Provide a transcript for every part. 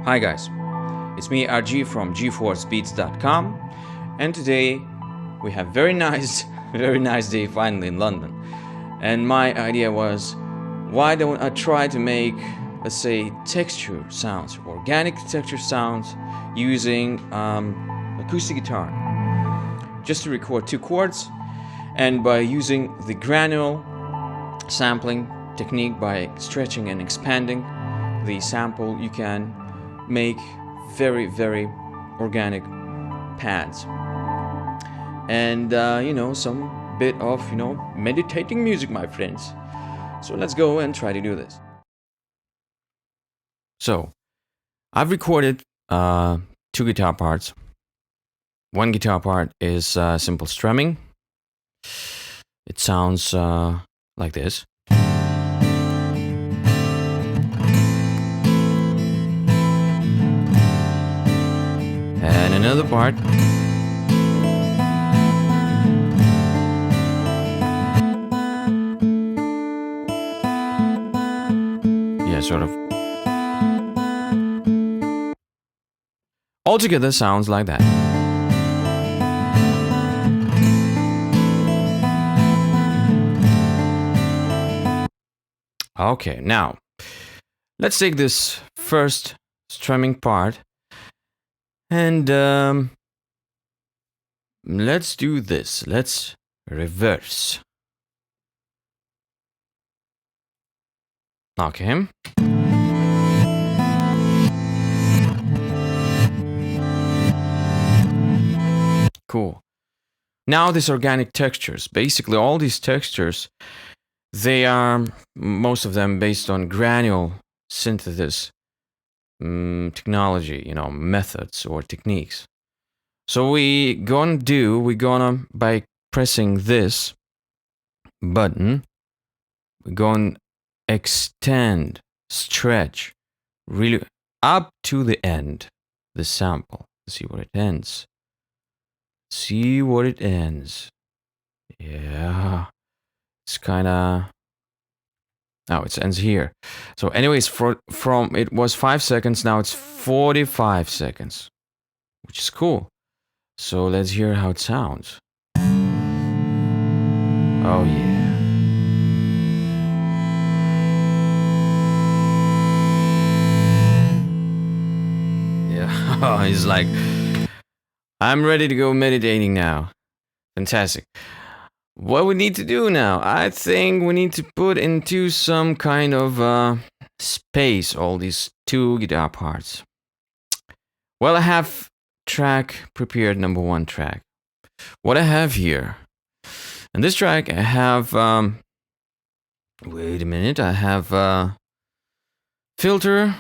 Hi guys, it's me ArtG from gforcebeats.com, and today we have very nice day finally in London. And my idea was, why don't I try to make, let's say, texture sounds, organic texture sounds using acoustic guitar, just to record 2 chords, and by using the granular sampling technique, by stretching and expanding the sample, you can make very organic pads and some bit of meditating music, my friends. So let's go and try to do this. So I've recorded 2 guitar parts. One guitar part is simple strumming. It sounds like this. And another part sort of altogether sounds like that. Okay, now let's take this first strumming part and let's do this. Let's reverse. Okay. Cool. Now these organic textures, basically all these textures, they are, most of them, based on granular synthesis technology, methods or techniques. So we're gonna, by pressing this button, we're going to extend, stretch, really up to the end, the sample. See what it ends. See what it ends. Yeah. It's kind of... Now it ends here. So anyways, from it was 5 seconds, now it's 45 seconds, which is cool. So let's hear how it sounds. Oh yeah. Yeah, he's like, I'm ready to go meditating now. Fantastic. What we need to do now, I think we need to put into some kind of space all these 2 guitar parts. Well, I have track prepared, number 1 track. What I have here, in this track I have, wait a minute, I have filter,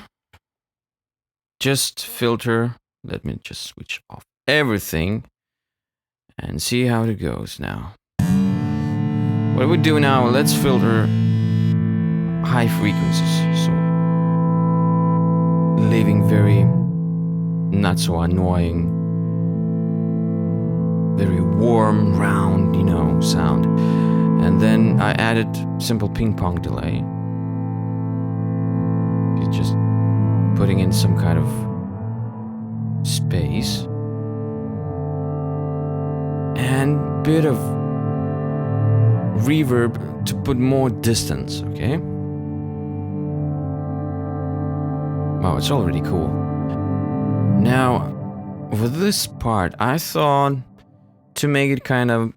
just filter. Let me just switch off everything and see how it goes now. What we do now, let's filter high frequencies, so leaving very not so annoying, very warm, round, sound. And then I added simple ping pong delay. It's just putting in some kind of space and bit of reverb to put more distance, okay? Wow, it's already cool. Now, with this part, I thought to make it kind of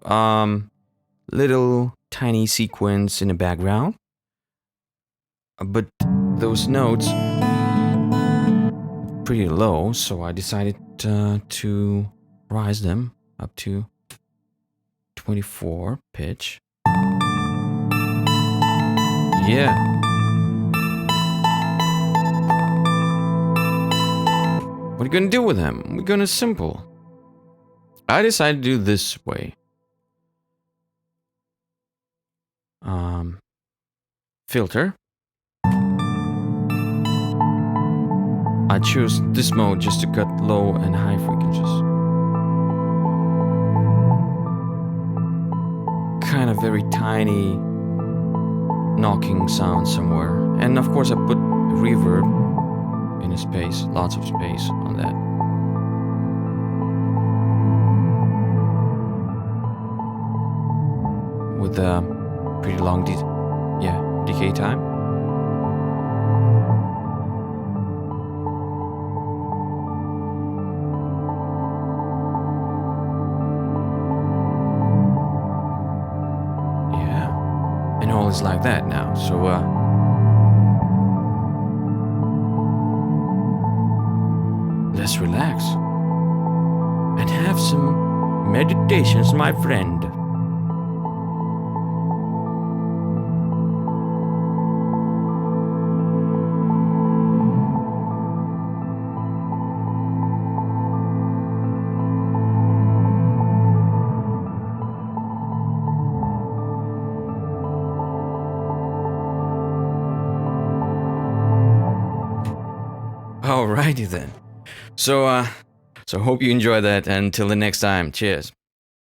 little tiny sequence in the background, but those notes pretty low, so I decided to rise them up to 24 pitch. Yeah. What are you gonna do with them? We're gonna simple. I decided to do this way. Filter. I choose this mode just to cut low and high frequencies. Kind of very tiny knocking sound somewhere. And of course I put reverb in a space, lots of space on that. With a pretty long decay time. Yeah, and all is like that now. So let's relax and have some meditations, my friend. Alrighty then. So hope you enjoy that, and until the next time, cheers.